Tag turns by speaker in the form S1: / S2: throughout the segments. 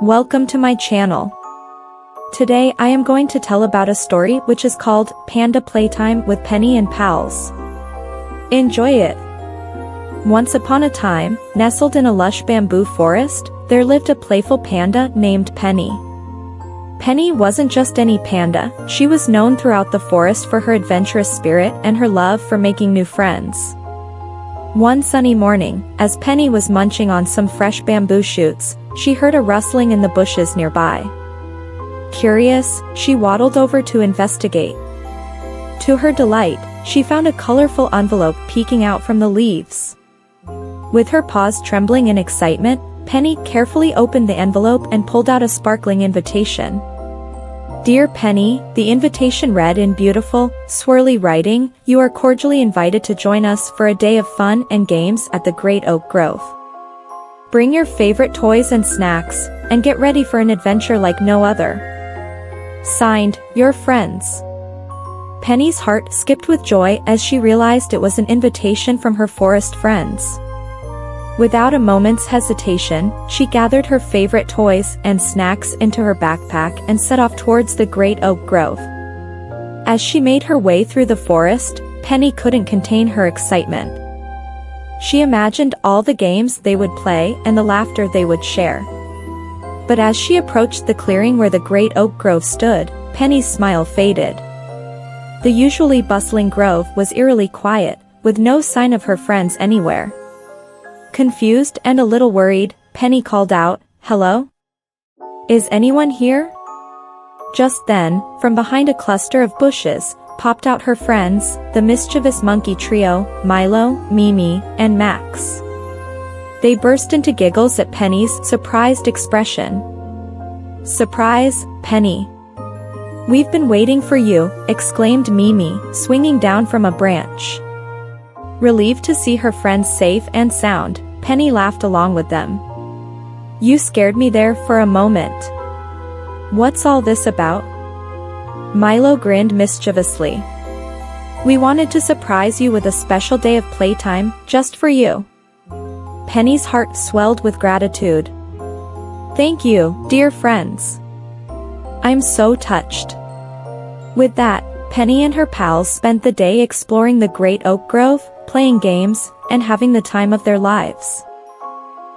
S1: Welcome to my channel. Today I am going to tell about a story which is called Panda Playtime with Penny and Pals. Enjoy it. Once upon a time, nestled in a lush bamboo forest, there lived a playful panda named Penny. Penny wasn't just any panda, she was known throughout the forest for her adventurous spirit and her love for making new friends. One sunny morning, as Penny was munching on some fresh bamboo shoots, she heard a rustling in the bushes nearby. Curious, she waddled over to investigate. To her delight, she found a colorful envelope peeking out from the leaves. With her paws trembling in excitement, Penny carefully opened the envelope and pulled out a sparkling invitation. Dear Penny, the invitation read in beautiful, swirly writing, "You are cordially invited to join us for a day of fun and games at the Great Oak Grove. Bring your favorite toys and snacks, and get ready for an adventure like no other. Signed, your friends." Penny's heart skipped with joy as she realized it was an invitation from her forest friends. Without a moment's hesitation, she gathered her favorite toys and snacks into her backpack and set off towards the Great Oak Grove. As she made her way through the forest, Penny couldn't contain her excitement. She imagined all the games they would play and the laughter they would share. But as she approached the clearing where the Great Oak Grove stood, Penny's smile faded. The usually bustling grove was eerily quiet, with no sign of her friends anywhere. Confused and a little worried, Penny called out, "Hello? Is anyone here?" Just then, from behind a cluster of bushes, popped out her friends, the mischievous monkey trio, Milo, Mimi, and Max. They burst into giggles at Penny's surprised expression. "Surprise, Penny. We've been waiting for you," exclaimed Mimi, swinging down from a branch. Relieved to see her friends safe and sound, Penny laughed along with them. "You scared me there for a moment. What's all this about?" Milo grinned mischievously. "We wanted to surprise you with a special day of playtime, just for you." Penny's heart swelled with gratitude. "Thank you, dear friends. I'm so touched." With that, Penny and her pals spent the day exploring the Great Oak Grove, playing games, and having the time of their lives.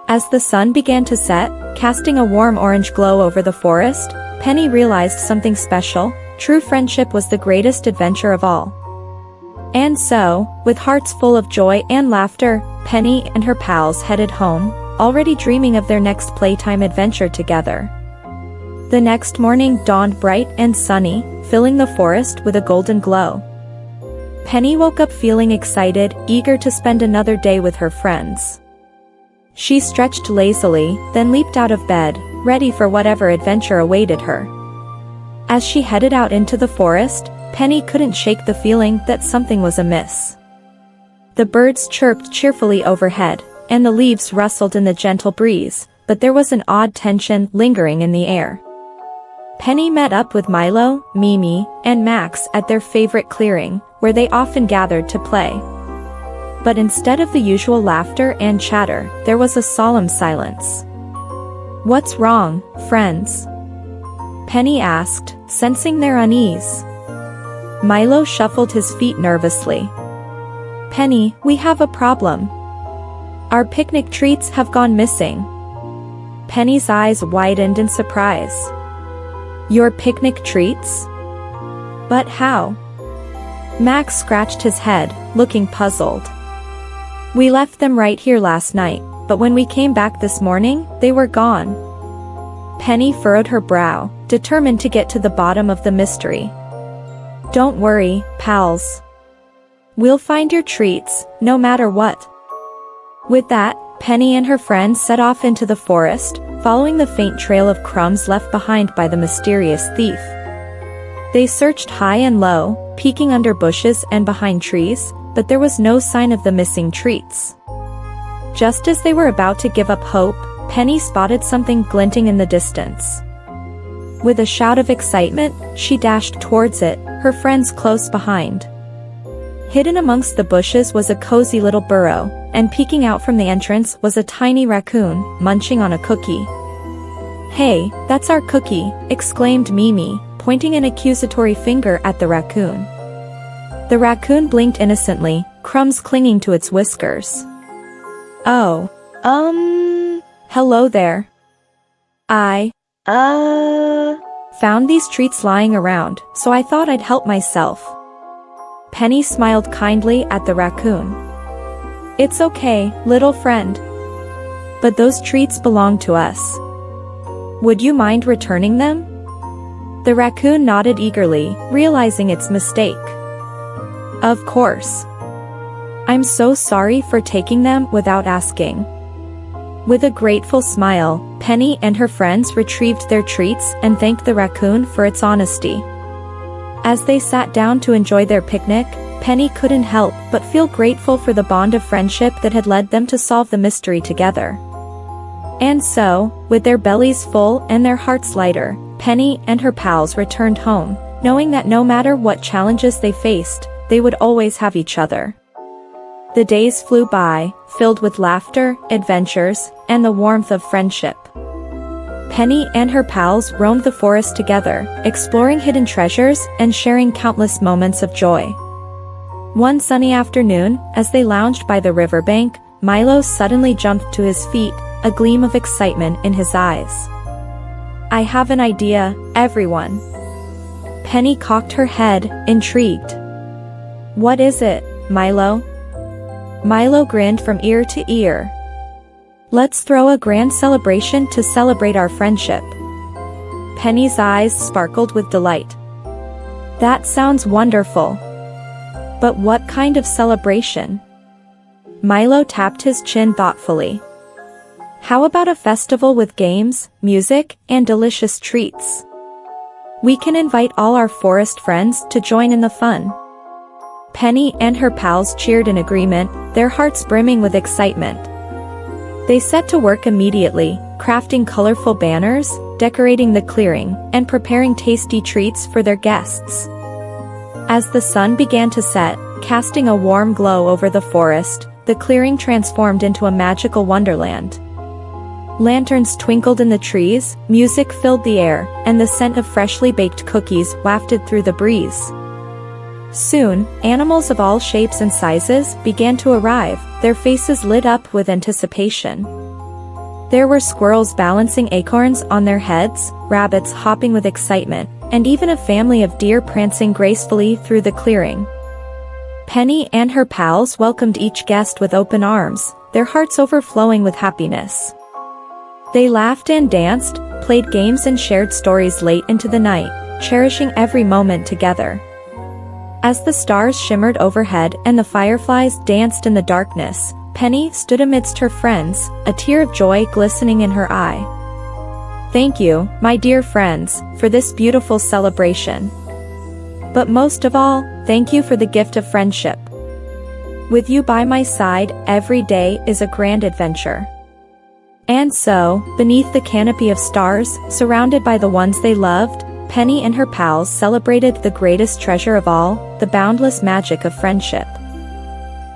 S1: As the sun began to set, casting a warm orange glow over the forest, Penny realized something special: true friendship was the greatest adventure of all. And so, with hearts full of joy and laughter, Penny and her pals headed home, already dreaming of their next playtime adventure together. The next morning dawned bright and sunny, filling the forest with a golden glow. Penny woke up feeling excited, eager to spend another day with her friends. She stretched lazily, then leaped out of bed, ready for whatever adventure awaited her. As she headed out into the forest, Penny couldn't shake the feeling that something was amiss. The birds chirped cheerfully overhead, and the leaves rustled in the gentle breeze, but there was an odd tension lingering in the air. Penny met up with Milo, Mimi, and Max at their favorite clearing, where they often gathered to play. But instead of the usual laughter and chatter, there was a solemn silence. "What's wrong, friends?" Penny asked, sensing their unease. Milo shuffled his feet nervously. "Penny, we have a problem. Our picnic treats have gone missing." Penny's eyes widened in surprise. "Your picnic treats? But how?" Max scratched his head, looking puzzled. "We left them right here last night, but when we came back this morning, they were gone." Penny furrowed her brow, determined to get to the bottom of the mystery. "Don't worry, pals. We'll find your treats, no matter what." With that, Penny and her friends set off into the forest, following the faint trail of crumbs left behind by the mysterious thief. They searched high and low, peeking under bushes and behind trees, but there was no sign of the missing treats. Just as they were about to give up hope, Penny spotted something glinting in the distance. With a shout of excitement, she dashed towards it, her friends close behind. Hidden amongst the bushes was a cozy little burrow, and peeking out from the entrance was a tiny raccoon, munching on a cookie. "Hey, that's our cookie," exclaimed Mimi, pointing an accusatory finger at the raccoon. The raccoon blinked innocently, crumbs clinging to its whiskers. "Oh. Hello there. I found these treats lying around, so I thought I'd help myself." Penny smiled kindly at the raccoon. "It's okay, little friend. But those treats belong to us. Would you mind returning them?" The raccoon nodded eagerly, realizing its mistake. "Of course. I'm so sorry for taking them without asking." With a grateful smile, Penny and her friends retrieved their treats and thanked the raccoon for its honesty. As they sat down to enjoy their picnic, Penny couldn't help but feel grateful for the bond of friendship that had led them to solve the mystery together. And so, with their bellies full and their hearts lighter, Penny and her pals returned home, knowing that no matter what challenges they faced, they would always have each other. The days flew by, filled with laughter, adventures, and the warmth of friendship. Penny and her pals roamed the forest together, exploring hidden treasures and sharing countless moments of joy. One sunny afternoon, as they lounged by the riverbank, Milo suddenly jumped to his feet, a gleam of excitement in his eyes. "I have an idea, everyone." Penny cocked her head, intrigued. "What is it, Milo?" Milo grinned from ear to ear. "Let's throw a grand celebration to celebrate our friendship." Penny's eyes sparkled with delight. "That sounds wonderful. But what kind of celebration?" Milo tapped his chin thoughtfully. "How about a festival with games, music, and delicious treats? We can invite all our forest friends to join in the fun." Penny and her pals cheered in agreement, their hearts brimming with excitement. They set to work immediately, crafting colorful banners, decorating the clearing, and preparing tasty treats for their guests. As the sun began to set, casting a warm glow over the forest, the clearing transformed into a magical wonderland. Lanterns twinkled in the trees, music filled the air, and the scent of freshly baked cookies wafted through the breeze. Soon, animals of all shapes and sizes began to arrive, their faces lit up with anticipation. There were squirrels balancing acorns on their heads, rabbits hopping with excitement, and even a family of deer prancing gracefully through the clearing. Penny and her pals welcomed each guest with open arms, their hearts overflowing with happiness. They laughed and danced, played games and shared stories late into the night, cherishing every moment together. As the stars shimmered overhead and the fireflies danced in the darkness, Penny stood amidst her friends, a tear of joy glistening in her eye. "Thank you, my dear friends, for this beautiful celebration. But most of all, thank you for the gift of friendship. With you by my side, every day is a grand adventure." And so, beneath the canopy of stars, surrounded by the ones they loved, Penny and her pals celebrated the greatest treasure of all, the boundless magic of friendship.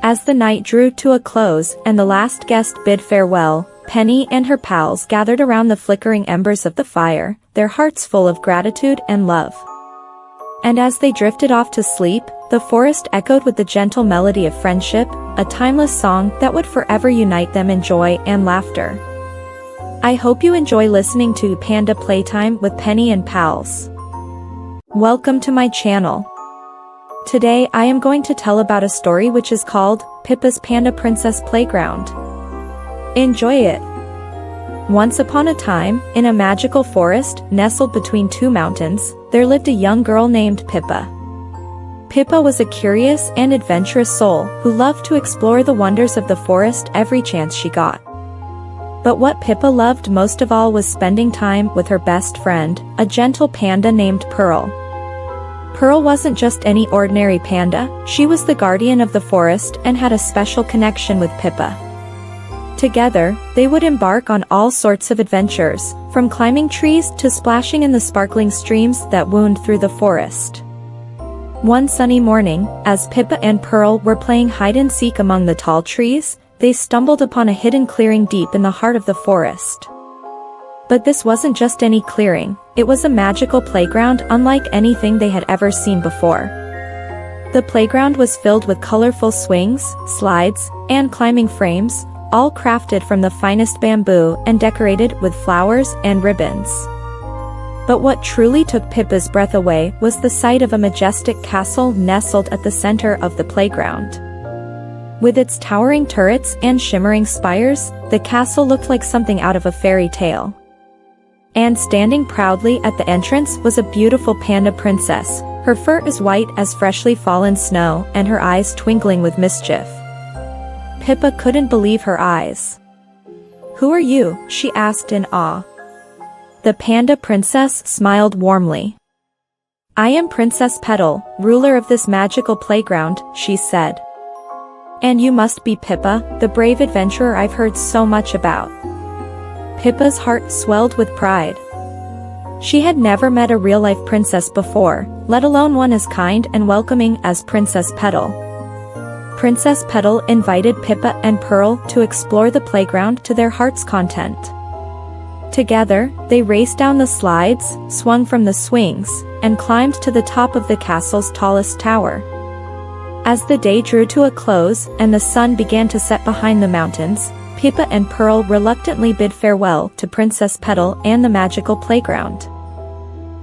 S1: As the night drew to a close and the last guest bid farewell, Penny and her pals gathered around the flickering embers of the fire, their hearts full of gratitude and love. And as they drifted off to sleep, the forest echoed with the gentle melody of friendship, a timeless song that would forever unite them in joy and laughter. I hope you enjoy listening to Panda Playtime with Penny and Pals. Welcome to my channel. Today I am going to tell about a story which is called Pippa's Panda Princess Playground. Enjoy it. Once upon a time, in a magical forest nestled between two mountains, there lived a young girl named Pippa. Pippa was a curious and adventurous soul who loved to explore the wonders of the forest every chance she got. But what Pippa loved most of all was spending time with her best friend, a gentle panda named Pearl. Pearl wasn't just any ordinary panda, she was the guardian of the forest and had a special connection with Pippa. Together, they would embark on all sorts of adventures, from climbing trees to splashing in the sparkling streams that wound through the forest. One sunny morning, as Pippa and Pearl were playing hide-and-seek among the tall trees, they stumbled upon a hidden clearing deep in the heart of the forest. But this wasn't just any clearing, it was a magical playground unlike anything they had ever seen before. The playground was filled with colorful swings, slides, and climbing frames, all crafted from the finest bamboo and decorated with flowers and ribbons. But what truly took Pippa's breath away was the sight of a majestic castle nestled at the center of the playground. With its towering turrets and shimmering spires, the castle looked like something out of a fairy tale. And standing proudly at the entrance was a beautiful panda princess, her fur as white as freshly fallen snow and her eyes twinkling with mischief. Pippa couldn't believe her eyes. "Who are you?" she asked in awe. The panda princess smiled warmly. "I am Princess Petal, ruler of this magical playground," she said. "And you must be Pippa, the brave adventurer I've heard so much about." Pippa's heart swelled with pride. She had never met a real-life princess before, let alone one as kind and welcoming as Princess Petal. Princess Petal invited Pippa and Pearl to explore the playground to their heart's content. Together, they raced down the slides, swung from the swings, and climbed to the top of the castle's tallest tower. As the day drew to a close and the sun began to set behind the mountains, Pippa and Pearl reluctantly bid farewell to Princess Petal and the magical playground.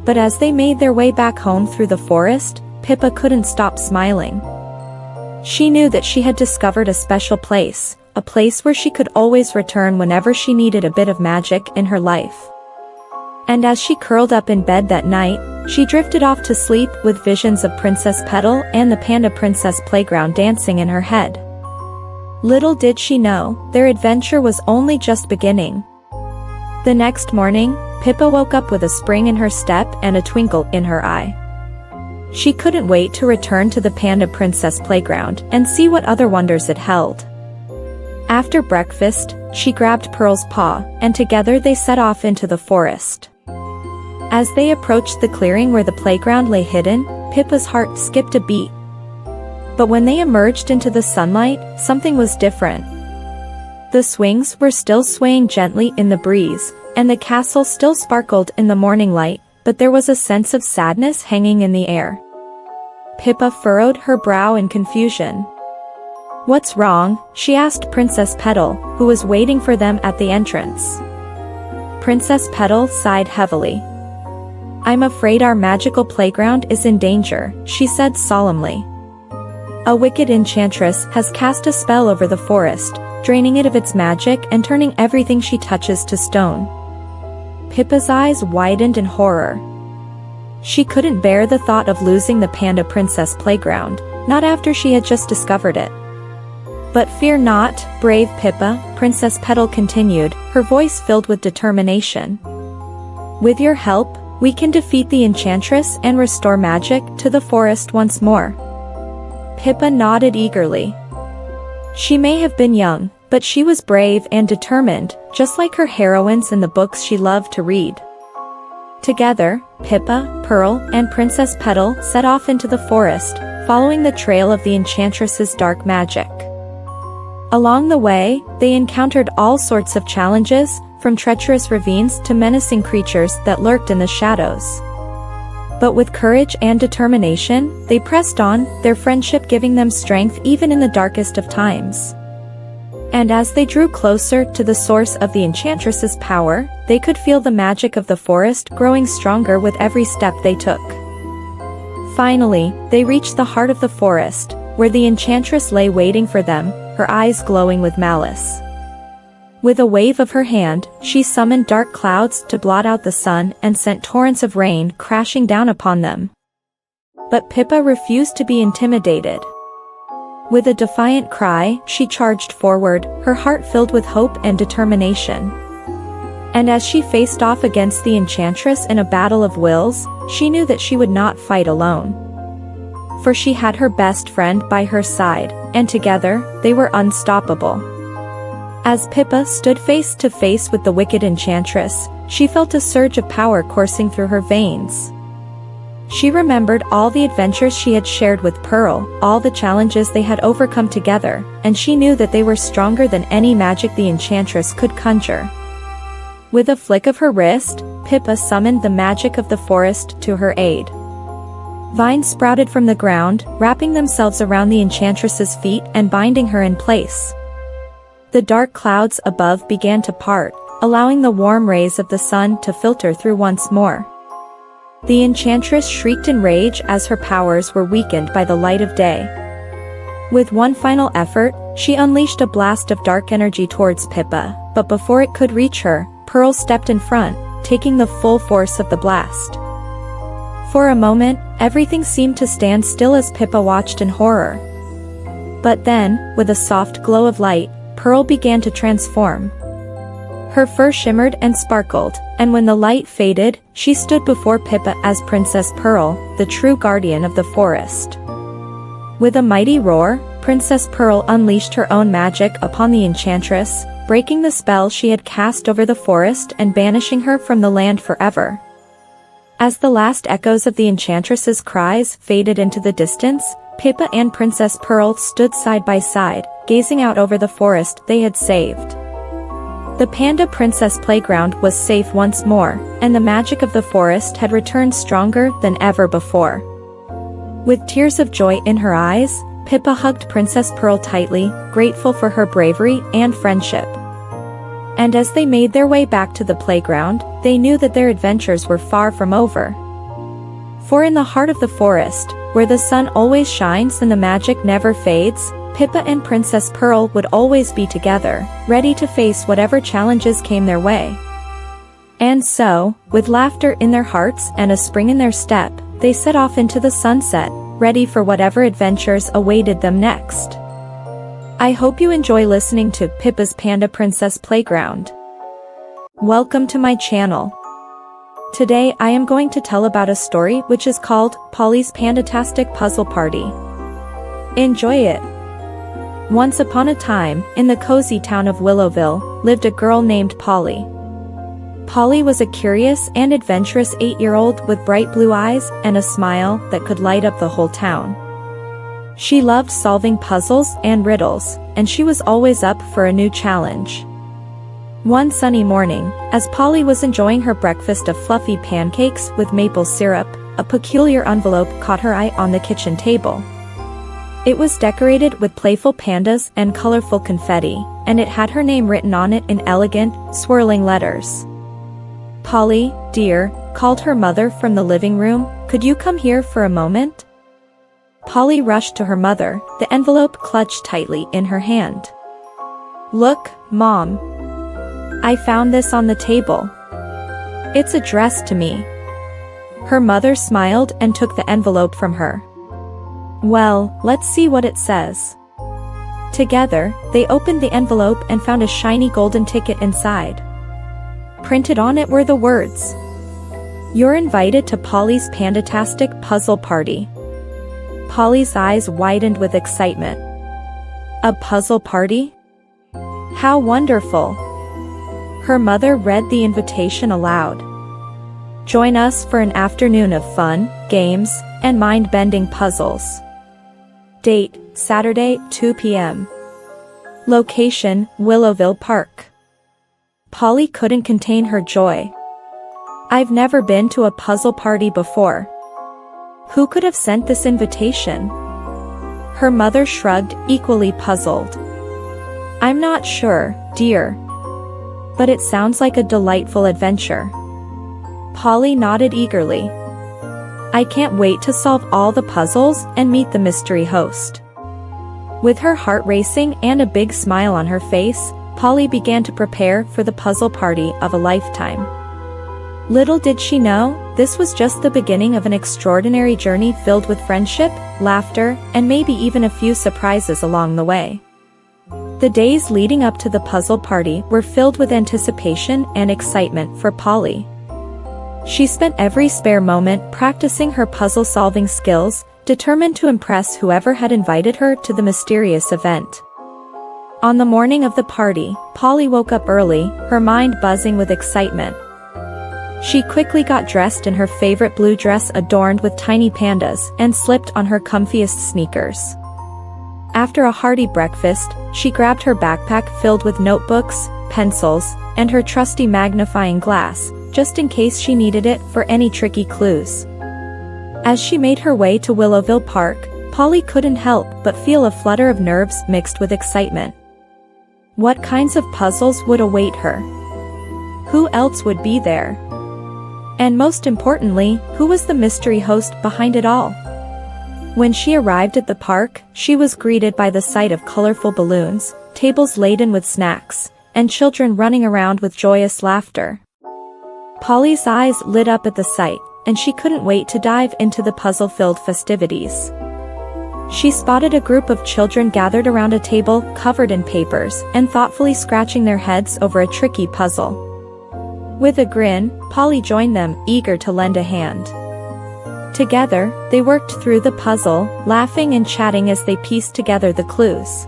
S1: But as they made their way back home through the forest, Pippa couldn't stop smiling. She knew that she had discovered a special place, a place where she could always return whenever she needed a bit of magic in her life. And as she curled up in bed that night, she drifted off to sleep with visions of Princess Petal and the Panda Princess playground dancing in her head. Little did she know, their adventure was only just beginning. The next morning, Pippa woke up with a spring in her step and a twinkle in her eye. She couldn't wait to return to the Panda Princess playground and see what other wonders it held. After breakfast, she grabbed Pearl's paw, and together they set off into the forest. As they approached the clearing where the playground lay hidden, Pippa's heart skipped a beat. But when they emerged into the sunlight, something was different. The swings were still swaying gently in the breeze, and the castle still sparkled in the morning light, but there was a sense of sadness hanging in the air. Pippa furrowed her brow in confusion. "What's wrong?" she asked Princess Petal, who was waiting for them at the entrance. Princess Petal sighed heavily. "I'm afraid our magical playground is in danger," she said solemnly. "A wicked enchantress has cast a spell over the forest, draining it of its magic and turning everything she touches to stone." Pippa's eyes widened in horror. She couldn't bear the thought of losing the Panda Princess playground, not after she had just discovered it. "But fear not, brave Pippa," Princess Petal continued, her voice filled with determination. "With your help, we can defeat the enchantress and restore magic to the forest once more." Pippa nodded eagerly. She may have been young, but she was brave and determined, just like her heroines in the books she loved to read. Together, Pippa, Pearl, and Princess Petal set off into the forest, following the trail of the enchantress's dark magic. Along the way, they encountered all sorts of challenges, from treacherous ravines to menacing creatures that lurked in the shadows. But with courage and determination, they pressed on, their friendship giving them strength even in the darkest of times. And as they drew closer to the source of the enchantress's power, they could feel the magic of the forest growing stronger with every step they took. Finally, they reached the heart of the forest, where the enchantress lay waiting for them, her eyes glowing with malice. With a wave of her hand, she summoned dark clouds to blot out the sun and sent torrents of rain crashing down upon them. But Pippa refused to be intimidated. With a defiant cry, she charged forward, her heart filled with hope and determination. And as she faced off against the enchantress in a battle of wills, she knew that she would not fight alone. For she had her best friend by her side, and together, they were unstoppable. As Pippa stood face to face with the wicked enchantress, she felt a surge of power coursing through her veins. She remembered all the adventures she had shared with Pearl, all the challenges they had overcome together, and she knew that they were stronger than any magic the enchantress could conjure. With a flick of her wrist, Pippa summoned the magic of the forest to her aid. Vines sprouted from the ground, wrapping themselves around the enchantress's feet and binding her in place. The dark clouds above began to part, allowing the warm rays of the sun to filter through once more. The enchantress shrieked in rage as her powers were weakened by the light of day. With one final effort, she unleashed a blast of dark energy towards Pippa, but before it could reach her, Pearl stepped in front, taking the full force of the blast. For a moment, everything seemed to stand still as Pippa watched in horror. But then, with a soft glow of light, Pearl began to transform. Her fur shimmered and sparkled, and when the light faded, she stood before Pippa as Princess Pearl, the true guardian of the forest. With a mighty roar, Princess Pearl unleashed her own magic upon the enchantress, breaking the spell she had cast over the forest and banishing her from the land forever. As the last echoes of the enchantress's cries faded into the distance, Pippa and Princess Pearl stood side by side, gazing out over the forest they had saved. The Panda Princess playground was safe once more, and the magic of the forest had returned stronger than ever before. With tears of joy in her eyes, Pippa hugged Princess Pearl tightly, grateful for her bravery and friendship. And as they made their way back to the playground, they knew that their adventures were far from over. For in the heart of the forest, where the sun always shines and the magic never fades, Pippa and Princess Pearl would always be together, ready to face whatever challenges came their way. And so, with laughter in their hearts and a spring in their step, they set off into the sunset, ready for whatever adventures awaited them next. I hope you enjoy listening to Pippa's Panda Princess Playground. Welcome to my channel. Today I am going to tell about a story which is called Polly's Pandatastic Puzzle Party. Enjoy it! Once upon a time, in the cozy town of Willowville, lived a girl named Polly. Polly was a curious and adventurous 8-year-old with bright blue eyes and a smile that could light up the whole town. She loved solving puzzles and riddles, and she was always up for a new challenge. One sunny morning, as Polly was enjoying her breakfast of fluffy pancakes with maple syrup, a peculiar envelope caught her eye on the kitchen table. It was decorated with playful pandas and colorful confetti, and it had her name written on it in elegant, swirling letters. "Polly, dear," called her mother from the living room, "could you come here for a moment?" Polly rushed to her mother, the envelope clutched tightly in her hand. "Look, Mom. I found this on the table. It's addressed to me." Her mother smiled and took the envelope from her. "Well, let's see what it says." Together, they opened the envelope and found a shiny golden ticket inside. Printed on it were the words, "You're invited to Polly's Pandatastic Puzzle Party." Polly's eyes widened with excitement. A puzzle party? How wonderful! Her mother read the invitation aloud. "Join us for an afternoon of fun, games, and mind-bending puzzles. Date, Saturday, 2 p.m. Location, Willowville Park." Polly couldn't contain her joy. "I've never been to a puzzle party before. Who could have sent this invitation?" Her mother shrugged, equally puzzled. "I'm not sure, dear. But it sounds like a delightful adventure." Polly nodded eagerly. "I can't wait to solve all the puzzles and meet the mystery host." With her heart racing and a big smile on her face, Polly began to prepare for the puzzle party of a lifetime. Little did she know, this was just the beginning of an extraordinary journey filled with friendship, laughter, and maybe even a few surprises along the way. The days leading up to the puzzle party were filled with anticipation and excitement for Polly. She spent every spare moment practicing her puzzle-solving skills, determined to impress whoever had invited her to the mysterious event. On the morning of the party, Polly woke up early, her mind buzzing with excitement. She quickly got dressed in her favorite blue dress adorned with tiny pandas and slipped on her comfiest sneakers. After a hearty breakfast, she grabbed her backpack filled with notebooks, pencils, and her trusty magnifying glass, just in case she needed it for any tricky clues. As she made her way to Willowville Park, Polly couldn't help but feel a flutter of nerves mixed with excitement. What kinds of puzzles would await her? Who else would be there? And most importantly, who was the mystery host behind it all? When she arrived at the park, she was greeted by the sight of colorful balloons, tables laden with snacks, and children running around with joyous laughter. Polly's eyes lit up at the sight, and she couldn't wait to dive into the puzzle-filled festivities. She spotted a group of children gathered around a table covered in papers and thoughtfully scratching their heads over a tricky puzzle. With a grin, Polly joined them, eager to lend a hand. Together, they worked through the puzzle, laughing and chatting as they pieced together the clues.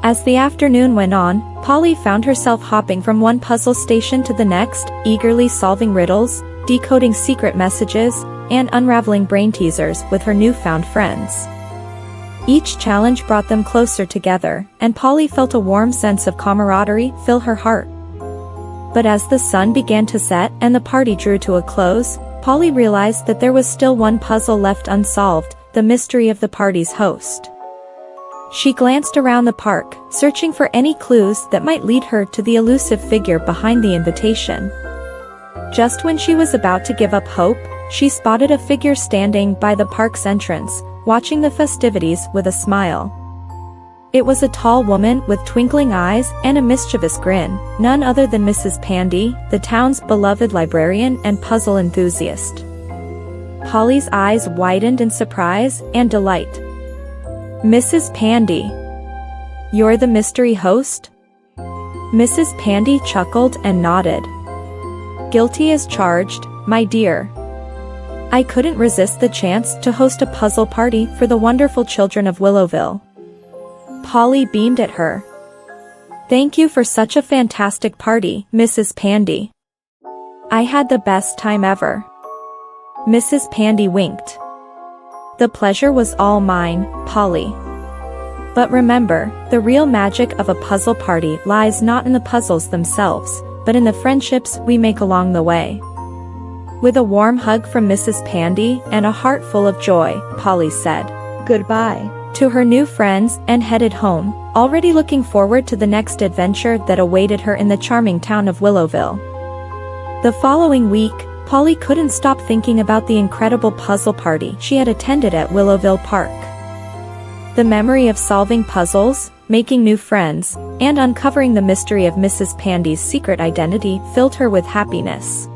S1: As the afternoon went on, Polly found herself hopping from one puzzle station to the next, eagerly solving riddles, decoding secret messages, and unraveling brain teasers with her newfound friends. Each challenge brought them closer together, and Polly felt a warm sense of camaraderie fill her heart. But as the sun began to set and the party drew to a close, Polly realized that there was still one puzzle left unsolved, the mystery of the party's host. She glanced around the park, searching for any clues that might lead her to the elusive figure behind the invitation. Just when she was about to give up hope, she spotted a figure standing by the park's entrance, watching the festivities with a smile. It was a tall woman with twinkling eyes and a mischievous grin, none other than Mrs. Pandy, the town's beloved librarian and puzzle enthusiast. Polly's eyes widened in surprise and delight. "Mrs. Pandy, you're the mystery host?" Mrs. Pandy chuckled and nodded. "Guilty as charged, my dear. I couldn't resist the chance to host a puzzle party for the wonderful children of Willowville." Polly beamed at her. "Thank you for such a fantastic party, Mrs. Pandy. I had the best time ever." Mrs. Pandy winked. "The pleasure was all mine, Polly. But remember, the real magic of a puzzle party lies not in the puzzles themselves, but in the friendships we make along the way." With a warm hug from Mrs. Pandy and a heart full of joy, Polly said goodbye to her new friends and headed home, already looking forward to the next adventure that awaited her in the charming town of Willowville. The following week, Polly couldn't stop thinking about the incredible puzzle party she had attended at Willowville Park. The memory of solving puzzles, making new friends, and uncovering the mystery of Mrs. Pandy's secret identity filled her with happiness.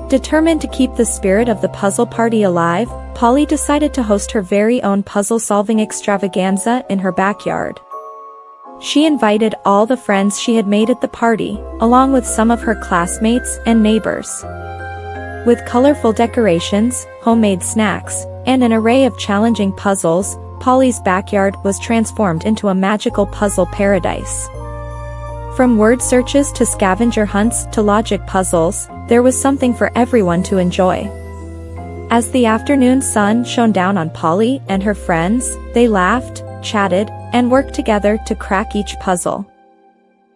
S1: Determined to keep the spirit of the puzzle party alive, Polly decided to host her very own puzzle-solving extravaganza in her backyard. She invited all the friends she had made at the party, along with some of her classmates and neighbors. With colorful decorations, homemade snacks, and an array of challenging puzzles, Polly's backyard was transformed into a magical puzzle paradise. From word searches to scavenger hunts to logic puzzles, there was something for everyone to enjoy. As the afternoon sun shone down on Polly and her friends, they laughed, chatted, and worked together to crack each puzzle.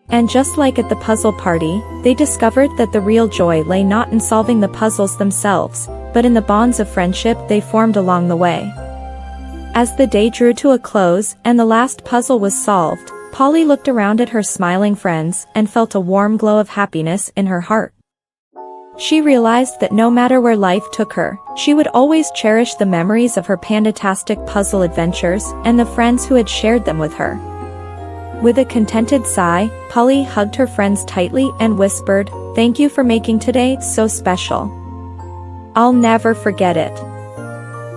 S1: And just like at the puzzle party, they discovered that the real joy lay not in solving the puzzles themselves, but in the bonds of friendship they formed along the way. As the day drew to a close and the last puzzle was solved, Polly looked around at her smiling friends and felt a warm glow of happiness in her heart. She realized that no matter where life took her, she would always cherish the memories of her pandatastic puzzle adventures and the friends who had shared them with her. With a contented sigh, Polly hugged her friends tightly and whispered, "Thank you for making today so special. I'll never forget it."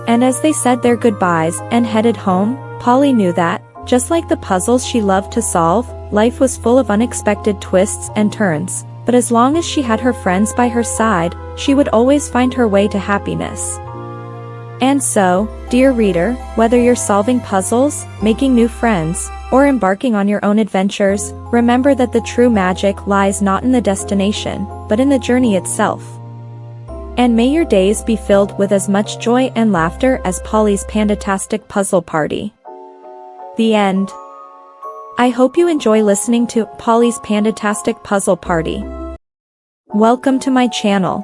S1: And as they said their goodbyes and headed home, Polly knew that, just like the puzzles she loved to solve, life was full of unexpected twists and turns, but as long as she had her friends by her side, she would always find her way to happiness. And so, dear reader, whether you're solving puzzles, making new friends, or embarking on your own adventures, remember that the true magic lies not in the destination, but in the journey itself. And may your days be filled with as much joy and laughter as Polly's pandatastic puzzle party. The end. I hope you enjoy listening to Polly's Pandatastic Puzzle Party. Welcome to my channel.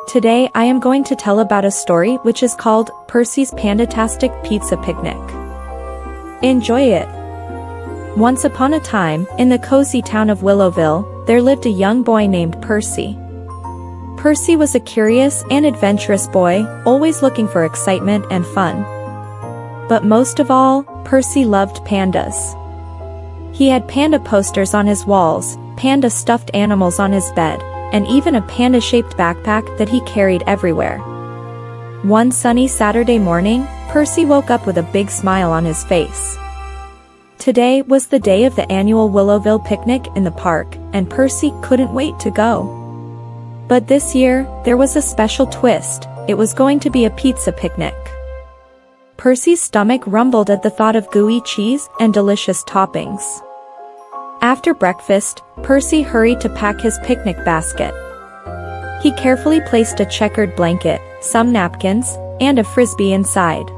S1: Today I am going to tell about a story which is called Percy's Pandatastic Pizza Picnic. Enjoy it! Once upon a time, in the cozy town of Willowville, there lived a young boy named Percy. Percy was a curious and adventurous boy, always looking for excitement and fun. But most of all, Percy loved pandas. He had panda posters on his walls, panda stuffed animals on his bed, and even a panda-shaped backpack that he carried everywhere. One sunny Saturday morning, Percy woke up with a big smile on his face. Today was the day of the annual Willowville picnic in the park, and Percy couldn't wait to go. But this year, there was a special twist. It was going to be a pizza picnic. Percy's stomach rumbled at the thought of gooey cheese and delicious toppings. After breakfast, Percy hurried to pack his picnic basket. He carefully placed a checkered blanket, some napkins, and a frisbee inside.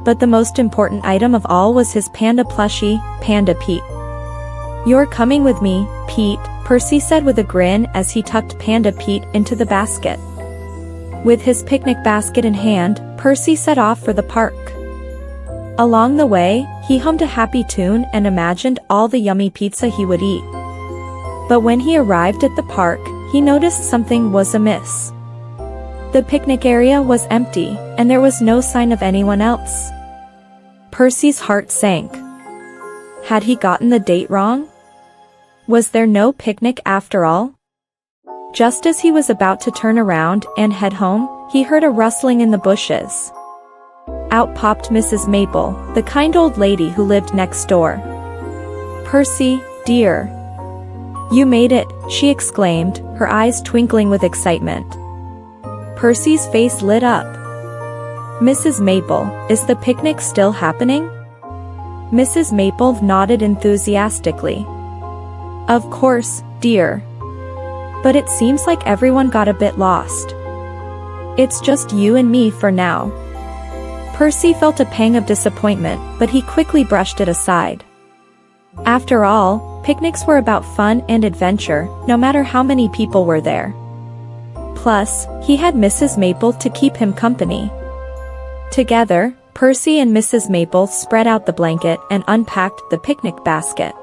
S1: But the most important item of all was his panda plushie, Panda Pete. "You're coming with me, Pete," Percy said with a grin as he tucked Panda Pete into the basket. With his picnic basket in hand, Percy set off for the park. Along the way, he hummed a happy tune and imagined all the yummy pizza he would eat. But when he arrived at the park, he noticed something was amiss. The picnic area was empty, and there was no sign of anyone else. Percy's heart sank. Had he gotten the date wrong? Was there no picnic after all? Just as he was about to turn around and head home, he heard a rustling in the bushes. Out popped Mrs. Maple, the kind old lady who lived next door. "Percy, dear. You made it," she exclaimed, her eyes twinkling with excitement. Percy's face lit up. "Mrs. Maple, is the picnic still happening?" Mrs. Maple nodded enthusiastically. "Of course, dear. But it seems like everyone got a bit lost. It's just you and me for now." Percy felt a pang of disappointment, but he quickly brushed it aside. After all, picnics were about fun and adventure, no matter how many people were there. Plus, he had Mrs. Maple to keep him company. Together, Percy and Mrs. Maple spread out the blanket and unpacked the picnic basket.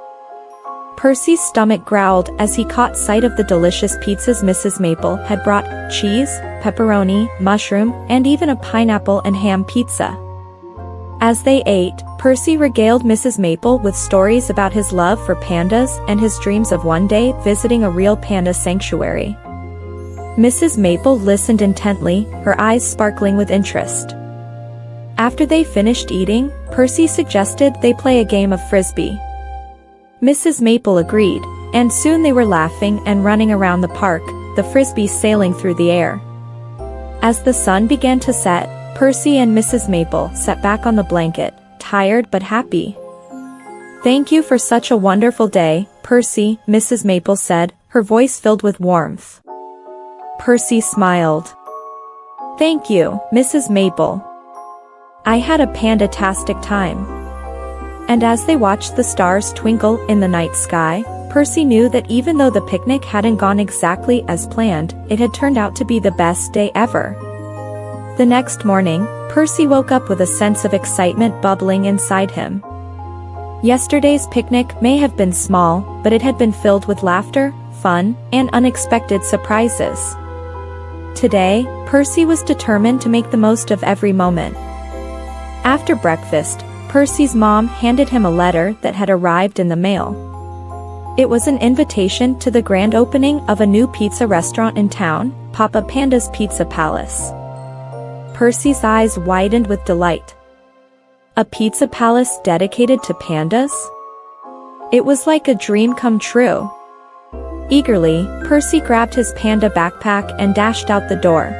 S1: Percy's stomach growled as he caught sight of the delicious pizzas Mrs. Maple had brought: cheese, pepperoni, mushroom, and even a pineapple and ham pizza. As they ate, Percy regaled Mrs. Maple with stories about his love for pandas and his dreams of one day visiting a real panda sanctuary. Mrs. Maple listened intently, her eyes sparkling with interest. After they finished eating, Percy suggested they play a game of frisbee. Mrs. Maple agreed, and soon they were laughing and running around the park, the frisbee sailing through the air. As the sun began to set, Percy and Mrs. Maple sat back on the blanket, tired but happy. "Thank you for such a wonderful day, Percy," Mrs. Maple said, her voice filled with warmth. Percy smiled. "Thank you, Mrs. Maple. I had a pandatastic time." And as they watched the stars twinkle in the night sky, Percy knew that even though the picnic hadn't gone exactly as planned, it had turned out to be the best day ever. The next morning, Percy woke up with a sense of excitement bubbling inside him. Yesterday's picnic may have been small, but it had been filled with laughter, fun, and unexpected surprises. Today, Percy was determined to make the most of every moment. After breakfast, Percy's mom handed him a letter that had arrived in the mail. It was an invitation to the grand opening of a new pizza restaurant in town, Papa Panda's Pizza Palace. Percy's eyes widened with delight. A pizza palace dedicated to pandas? It was like a dream come true. Eagerly, Percy grabbed his panda backpack and dashed out the door.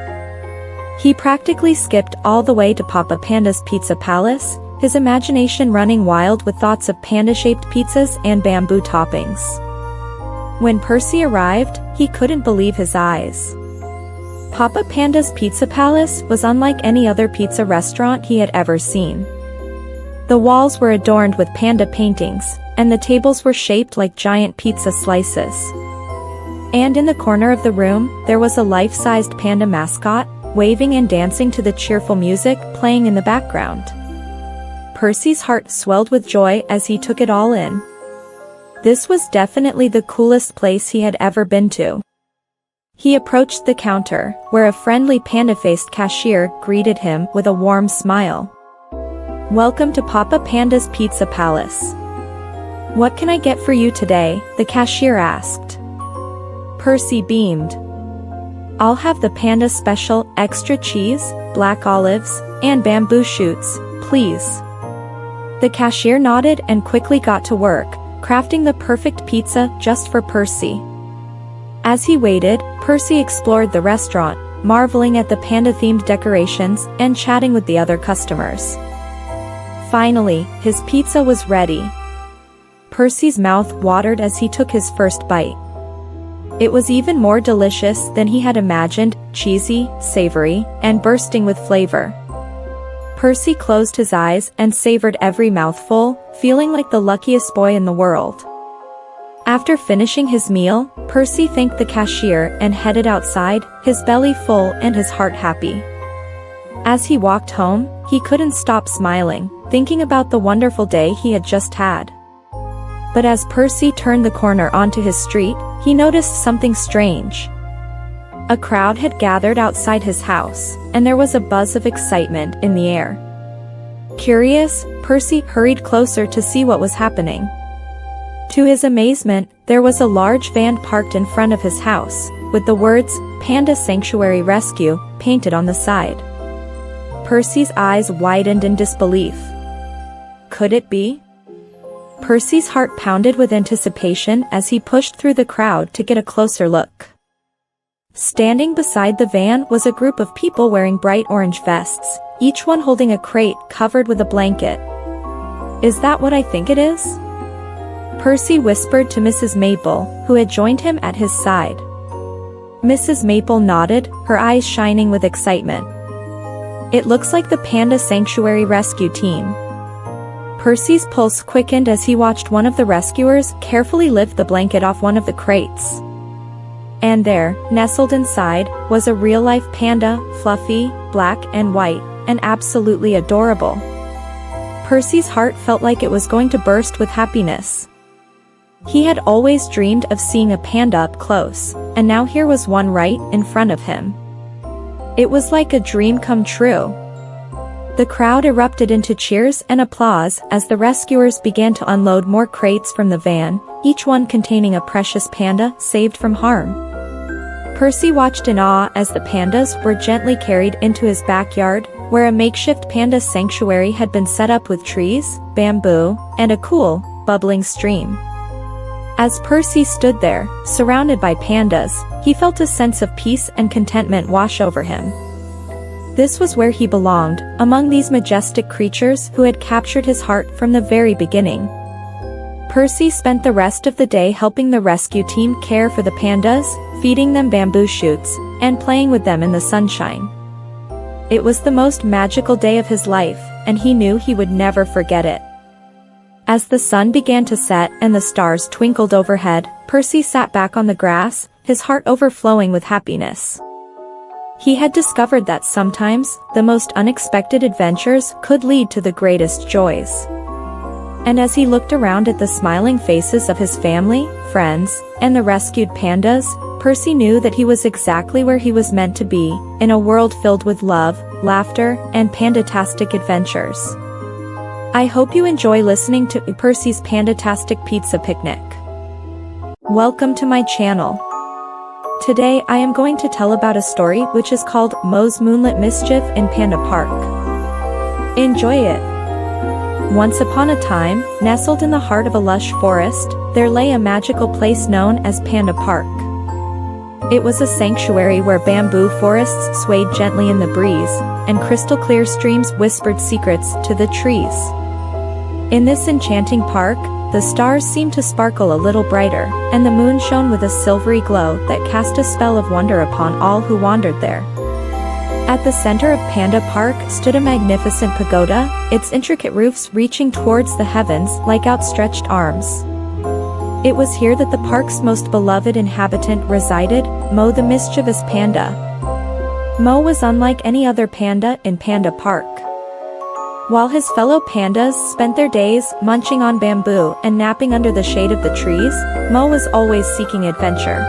S1: He practically skipped all the way to Papa Panda's Pizza Palace, his imagination running wild with thoughts of panda-shaped pizzas and bamboo toppings. When Percy arrived, he couldn't believe his eyes. Papa Panda's Pizza Palace was unlike any other pizza restaurant he had ever seen. The The walls were adorned with panda paintings, and the tables were shaped like giant pizza slices. And in the corner of the room, there was a life-sized panda mascot, waving and dancing to the cheerful music playing in the background. Percy's heart swelled with joy as he took it all in. This was definitely the coolest place he had ever been to. He approached the counter, where a friendly panda-faced cashier greeted him with a warm smile. "Welcome to Papa Panda's Pizza Palace. What can I get for you today?" the cashier asked. Percy beamed. "I'll have the Panda Special, extra cheese, black olives, and bamboo shoots, please." The cashier nodded and quickly got to work, crafting the perfect pizza just for Percy. As he waited, Percy explored the restaurant, marveling at the panda-themed decorations and chatting with the other customers. Finally, his pizza was ready. Percy's mouth watered as he took his first bite. It was even more delicious than he had imagined, cheesy, savory, and bursting with flavor. Percy closed his eyes and savored every mouthful, feeling like the luckiest boy in the world. After finishing his meal, Percy thanked the cashier and headed outside, his belly full and his heart happy. As he walked home, he couldn't stop smiling, thinking about the wonderful day he had just had. But as Percy turned the corner onto his street, he noticed something strange. A crowd had gathered outside his house, and there was a buzz of excitement in the air. Curious, Percy hurried closer to see what was happening. To his amazement, there was a large van parked in front of his house, with the words, "Panda Sanctuary Rescue," painted on the side. Percy's eyes widened in disbelief. Could it be? Percy's heart pounded with anticipation as he pushed through the crowd to get a closer look. Standing beside the van was a group of people wearing bright orange vests, each one holding a crate covered with a blanket. "Is that what I think it is?" Percy whispered to Mrs. Maple, who had joined him at his side. Mrs. Maple nodded, her eyes shining with excitement. "It looks like the Panda Sanctuary Rescue Team." Percy's pulse quickened as he watched one of the rescuers carefully lift the blanket off one of the crates. And there, nestled inside, was a real-life panda, fluffy, black and white, and absolutely adorable. Percy's heart felt like it was going to burst with happiness. He had always dreamed of seeing a panda up close, and now here was one right in front of him. It was like a dream come true. The crowd erupted into cheers and applause as the rescuers began to unload more crates from the van, each one containing a precious panda saved from harm. Percy watched in awe as the pandas were gently carried into his backyard, where a makeshift panda sanctuary had been set up with trees, bamboo, and a cool, bubbling stream. As Percy stood there, surrounded by pandas, he felt a sense of peace and contentment wash over him. This was where he belonged, among these majestic creatures who had captured his heart from the very beginning. Percy spent the rest of the day helping the rescue team care for the pandas, feeding them bamboo shoots, and playing with them in the sunshine. It was the most magical day of his life, and he knew he would never forget it. As the sun began to set and the stars twinkled overhead, Percy sat back on the grass, his heart overflowing with happiness. He had discovered that sometimes, the most unexpected adventures could lead to the greatest joys. And as he looked around at the smiling faces of his family, friends, and the rescued pandas, Percy knew that he was exactly where he was meant to be, in a world filled with love, laughter, and pandatastic adventures. I hope you enjoy listening to Percy's Pandatastic Pizza Picnic. Welcome to my channel. Today I am going to tell about a story which is called Moe's Moonlit Mischief in Panda Park. Enjoy it! Once upon a time, nestled in the heart of a lush forest, there lay a magical place known as Panda Park. It was a sanctuary where bamboo forests swayed gently in the breeze, and crystal-clear streams whispered secrets to the trees. In this enchanting park, the stars seemed to sparkle a little brighter, and the moon shone with a silvery glow that cast a spell of wonder upon all who wandered there. At the center of Panda Park stood a magnificent pagoda, its intricate roofs reaching towards the heavens like outstretched arms. It was here that the park's most beloved inhabitant resided, Mo the mischievous panda. Mo was unlike any other panda in Panda Park. While his fellow pandas spent their days munching on bamboo and napping under the shade of the trees, Mo was always seeking adventure.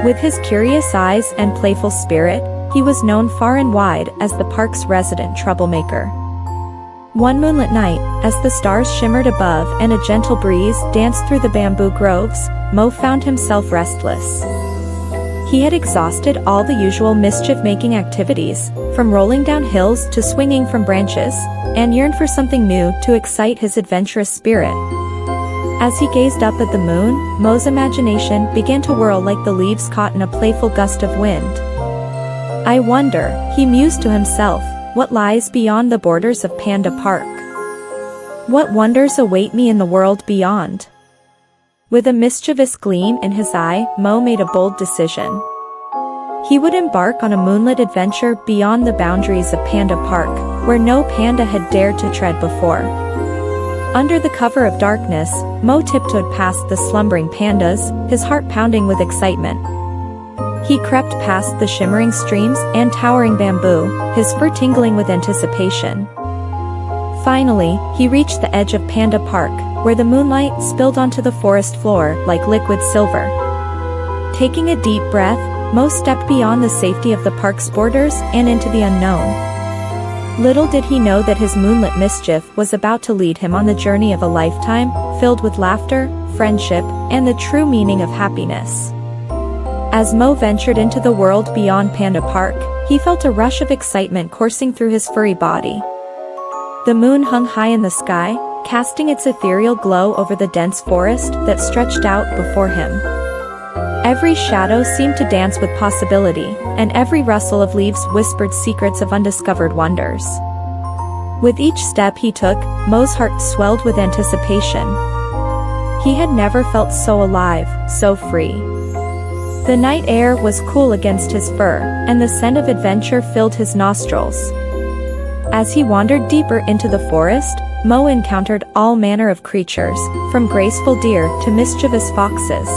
S1: With his curious eyes and playful spirit, he was known far and wide as the park's resident troublemaker. One moonlit night, as the stars shimmered above and a gentle breeze danced through the bamboo groves, Mo found himself restless. He had exhausted all the usual mischief-making activities, from rolling down hills to swinging from branches, and yearned for something new to excite his adventurous spirit. As he gazed up at the moon, Mo's imagination began to whirl like the leaves caught in a playful gust of wind. "I wonder," he mused to himself, "what lies beyond the borders of Panda Park? What wonders await me in the world beyond?" With a mischievous gleam in his eye, Mo made a bold decision. He would embark on a moonlit adventure beyond the boundaries of Panda Park, where no panda had dared to tread before. Under the cover of darkness, Mo tiptoed past the slumbering pandas, his heart pounding with excitement. He crept past the shimmering streams and towering bamboo, his fur tingling with anticipation. Finally, he reached the edge of Panda Park, where the moonlight spilled onto the forest floor like liquid silver. Taking a deep breath, Mo stepped beyond the safety of the park's borders and into the unknown. Little did he know that his moonlit mischief was about to lead him on the journey of a lifetime, filled with laughter, friendship, and the true meaning of happiness. As Mo ventured into the world beyond Panda Park, he felt a rush of excitement coursing through his furry body. The moon hung high in the sky, casting its ethereal glow over the dense forest that stretched out before him. Every shadow seemed to dance with possibility, and every rustle of leaves whispered secrets of undiscovered wonders. With each step he took, Mo's heart swelled with anticipation. He had never felt so alive, so free. The night air was cool against his fur, and the scent of adventure filled his nostrils. As he wandered deeper into the forest, Mo encountered all manner of creatures, from graceful deer to mischievous foxes.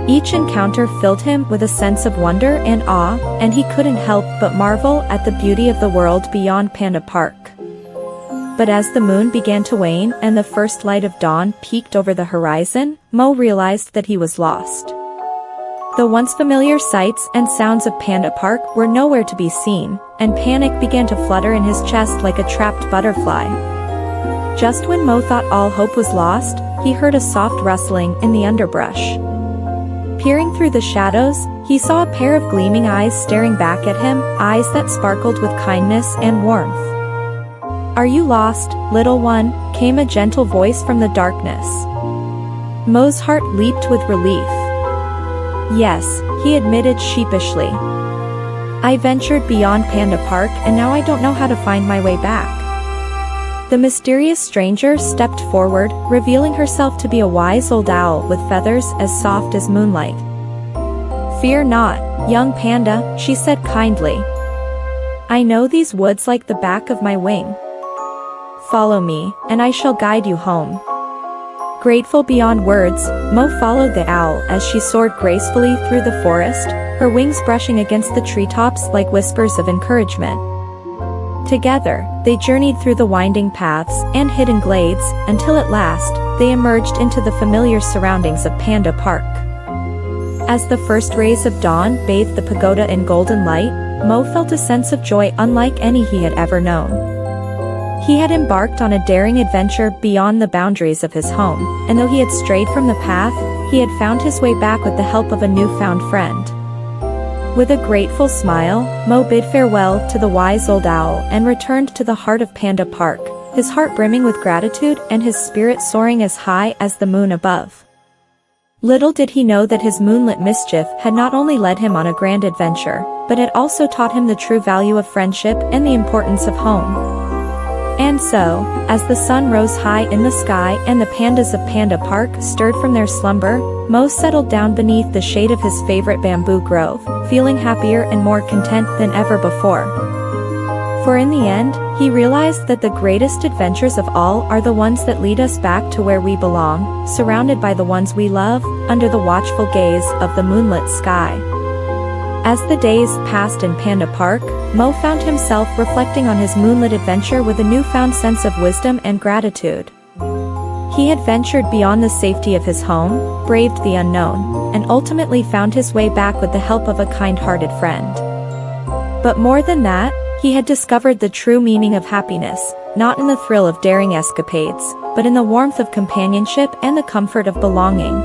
S1: Each encounter filled him with a sense of wonder and awe, and he couldn't help but marvel at the beauty of the world beyond Panda Park. But as the moon began to wane and the first light of dawn peeked over the horizon, Mo realized that he was lost. The once familiar sights and sounds of Panda Park were nowhere to be seen, and panic began to flutter in his chest like a trapped butterfly. Just when Mo thought all hope was lost, he heard a soft rustling in the underbrush. Peering through the shadows, he saw a pair of gleaming eyes staring back at him, eyes that sparkled with kindness and warmth. "Are you lost, little one?" came a gentle voice from the darkness. Mo's heart leaped with relief. "Yes," he admitted sheepishly. "I ventured beyond Panda Park and now I don't know how to find my way back." The mysterious stranger stepped forward, revealing herself to be a wise old owl with feathers as soft as moonlight. "Fear not, young panda," she said kindly. "I know these woods like the back of my wing. Follow me, and I shall guide you home." Grateful beyond words, Mo followed the owl as she soared gracefully through the forest, her wings brushing against the treetops like whispers of encouragement. Together, they journeyed through the winding paths and hidden glades, until at last, they emerged into the familiar surroundings of Panda Park. As the first rays of dawn bathed the pagoda in golden light, Mo felt a sense of joy unlike any he had ever known. He had embarked on a daring adventure beyond the boundaries of his home, and though he had strayed from the path, he had found his way back with the help of a newfound friend. With a grateful smile, Mo bid farewell to the wise old owl and returned to the heart of Panda Park, his heart brimming with gratitude and his spirit soaring as high as the moon above. Little did he know that his moonlit mischief had not only led him on a grand adventure, but had also taught him the true value of friendship and the importance of home. And so, as the sun rose high in the sky and the pandas of Panda Park stirred from their slumber, Mo settled down beneath the shade of his favorite bamboo grove, feeling happier and more content than ever before. For in the end, he realized that the greatest adventures of all are the ones that lead us back to where we belong, surrounded by the ones we love, under the watchful gaze of the moonlit sky. As the days passed in Panda Park, Mo found himself reflecting on his moonlit adventure with a newfound sense of wisdom and gratitude. He had ventured beyond the safety of his home, braved the unknown, and ultimately found his way back with the help of a kind-hearted friend. But more than that, he had discovered the true meaning of happiness, not in the thrill of daring escapades, but in the warmth of companionship and the comfort of belonging.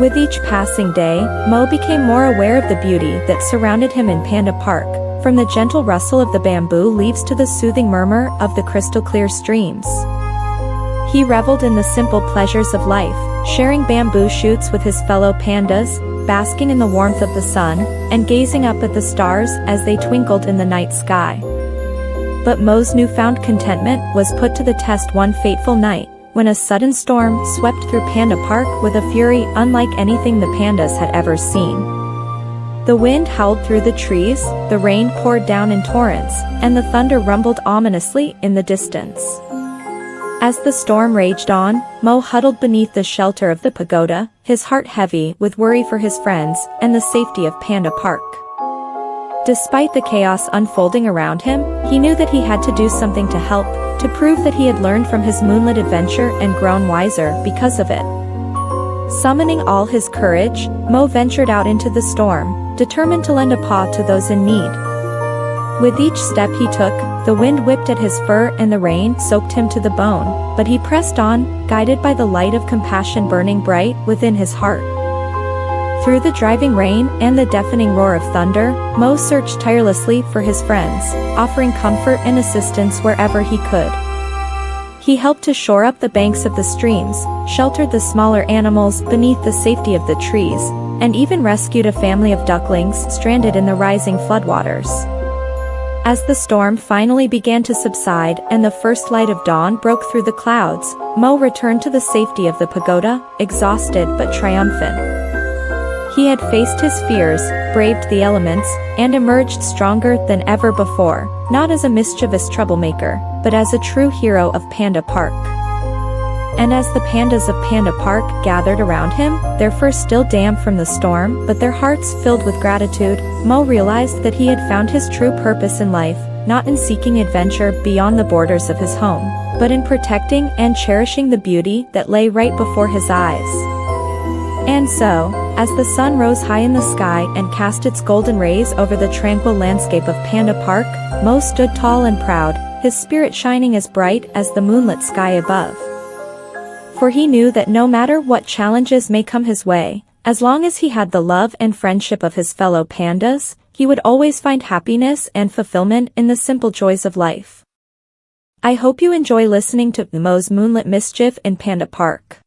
S1: With each passing day, Mo became more aware of the beauty that surrounded him in Panda Park, from the gentle rustle of the bamboo leaves to the soothing murmur of the crystal-clear streams. He reveled in the simple pleasures of life, sharing bamboo shoots with his fellow pandas, basking in the warmth of the sun, and gazing up at the stars as they twinkled in the night sky. But Mo's newfound contentment was put to the test one fateful night, when a sudden storm swept through Panda Park with a fury unlike anything the pandas had ever seen. The wind howled through the trees, the rain poured down in torrents, and the thunder rumbled ominously in the distance. As the storm raged on, Mo huddled beneath the shelter of the pagoda, his heart heavy with worry for his friends and the safety of Panda Park. Despite the chaos unfolding around him, he knew that he had to do something to help, to prove that he had learned from his moonlit adventure and grown wiser because of it. Summoning all his courage, Mo ventured out into the storm, determined to lend a paw to those in need. With each step he took, the wind whipped at his fur and the rain soaked him to the bone, but he pressed on, guided by the light of compassion burning bright within his heart. Through the driving rain and the deafening roar of thunder, Mo searched tirelessly for his friends, offering comfort and assistance wherever he could. He helped to shore up the banks of the streams, sheltered the smaller animals beneath the safety of the trees, and even rescued a family of ducklings stranded in the rising floodwaters. As the storm finally began to subside and the first light of dawn broke through the clouds, Mo returned to the safety of the pagoda, exhausted but triumphant. He had faced his fears, braved the elements, and emerged stronger than ever before, not as a mischievous troublemaker, but as a true hero of Panda Park. And as the pandas of Panda Park gathered around him, their fur still damp from the storm, but their hearts filled with gratitude, Mo realized that he had found his true purpose in life, not in seeking adventure beyond the borders of his home, but in protecting and cherishing the beauty that lay right before his eyes. And so, as the sun rose high in the sky and cast its golden rays over the tranquil landscape of Panda Park, Mo stood tall and proud, his spirit shining as bright as the moonlit sky above. For he knew that no matter what challenges may come his way, as long as he had the love and friendship of his fellow pandas, he would always find happiness and fulfillment in the simple joys of life. I hope you enjoy listening to Mo's Moonlit Mischief in Panda Park.